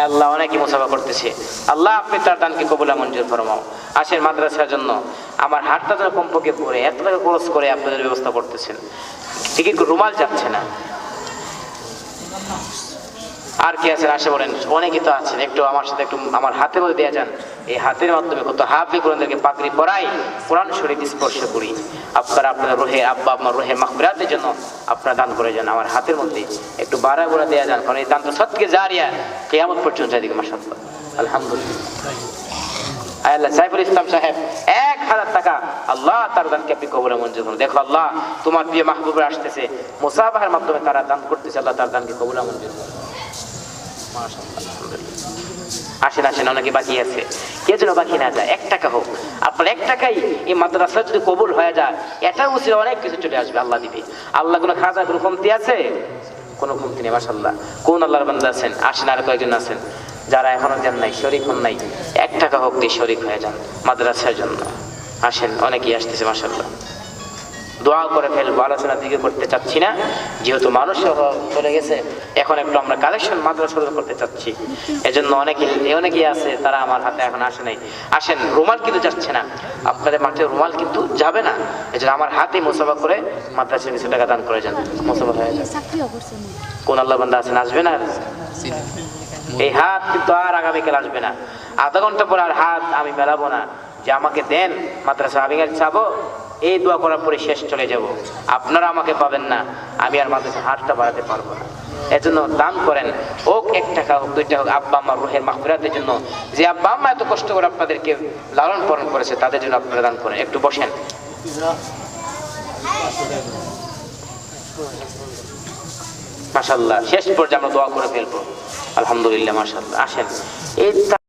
আল্লাহ অনেকে মুসাফা করতেছে, আল্লাহ আপনি তার দানকে কবুল মঞ্জুর ফরমাও। আসেন মাদ্রাসার জন্য আমার হাতটা যেন কমপক্ষে পড়ে এত টাকা খরচ করে আপনাদের ব্যবস্থা করতেছেন, ঠিক রুমাল যাচ্ছে না। আর কি আছেন আসে বলেন, অনেকে তো আছেন, একটু আমার সাথে একটু আমার হাতের মধ্যে দেওয়া যান, এই হাতের মাধ্যমে কত হাফি কোরআনদেরকে পাগড়ি পরাই, কোরআন শরীফ স্পর্শ করি। আপনারা আপনার রোহে আব্বা আমার রোহে মাগফিরাতের জন্য আপনারা দান করে যান, আমার হাতের মধ্যে একটু বাড়া গোড়া দেওয়া যান, কারণ এই দান তো সৎকে জারিয়া কিয়ামত পর্যন্ত এদিকে মাশাআল্লাহ। আলহামদুলিল্লাহ। আল্লাহ সাইফুল ইসলাম সাহেব 1000 টাকা, আল্লাহ তার দানকে আপনি কবুল মঞ্জুর করুন। দেখো আল্লাহ তোমার প্রিয় মাহবুবরা আসতেছে, মুসাফাহার মাধ্যমে তারা দান করতেছে, আল্লাহ তার দানকে কবুল মঞ্জুর করুন। আসেন আসেন, অনেকে বাকি আছে, কে যেন বাকি না যায়, 1 টাকা হোক, আপনার 1 টাকাই এই মাদ্রাসা যদি কবুল হয়ে যায়, এটা উচিত অনেক কিছু চলে আসবে, আল্লাহ দিবে। আল্লাহ কোনো খাজা কোনো কমতি আছে? কোনো কমতি নেই মাশাআল্লাহ। কোন আল্লাহর বান্দা আছেন আসেন, আর কয়েকজন আছেন যারা এখনো দেন নাই, শরীক হন নাই, 1 টাকা হোক দিয়ে শরীক হয়ে যান মাদ্রাসার জন্য। আসেন, অনেকেই আসতেছে মাশাআল্লাহ। দোয়া করে ফেলবো, আলোচনার দিকে করতে চাচ্ছি না, যেহেতু মানুষ চলে গেছে, এখন একটু আমরা কালেকশন মাদ্রাসা করতে চাচ্ছি, এজন্য অনেকেই আছে তারা আমার হাতে এখন আসে নাই। আসেন, রুমাল কিন্তু যাচ্ছে না, আপনাদের মাঠে রুমাল কিন্তু যাবে না, এজন্য আমার হাতে মুসাফা করে মাদ্রাসায় কিছু টাকা দান করে যান, মুসাফা হয়ে যান। কোন আল্লাহ বান্দা আছেন আসবে না? এই হাত কিন্তু আর আগামীকাল আসবে না, আধা ঘন্টা পর আর হাত আমি মেলাবো না যে আমাকে দেন মাদ্রাসা, আমি চাবো এই দোয়া করার পরে শেষ চলে যাব, আপনারা আমাকে পাবেন না, আমি আর মাদ্রাসা হাতটা বাড়াতে পারবো না। এজন্য দান করেন, হোক 1 টাকা হোক 2 টাকা হোক, আব্বা আমার রুহের মাগফিরাতের জন্য, যে আব্বা আম্মা এত কষ্ট করে আপনাদেরকে লালন পালন করেছে, তাদের জন্য আপনারা দান করেন। একটু বসেন। মাশাআল্লাহ, শেষ পর্যায়ে আমরা দোয়া করে ফেলবো। আলহামদুলিল্লাহ, মাশাআল্লাহ। আসেন, এই